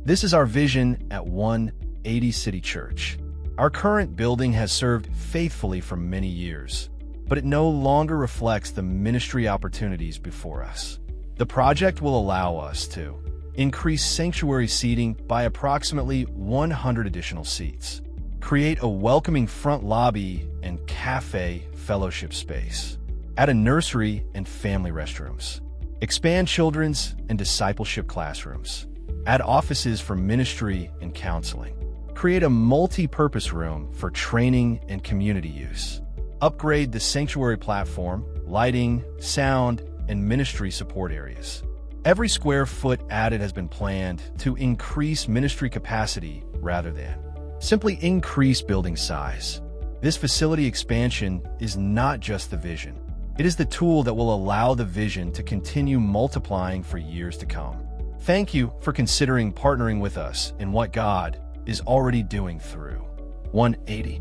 This is our vision at 180 City Church. Our current building has served faithfully for many years, but it no longer reflects the ministry opportunities before us. The project will allow us to increase sanctuary seating by approximately 100 additional seats, create a welcoming front lobby and cafe fellowship space, add a nursery and family restrooms, expand children's and discipleship classrooms, add offices for ministry and counseling, create a multi-purpose room for training and community use, upgrade the sanctuary platform, lighting, sound, and ministry support areas. Every square foot added has been planned to increase ministry capacity rather than simply increase building size. This facility expansion is not just the vision. It is the tool that will allow the vision to continue multiplying for years to come. Thank you for considering partnering with us in what God is already doing through 180.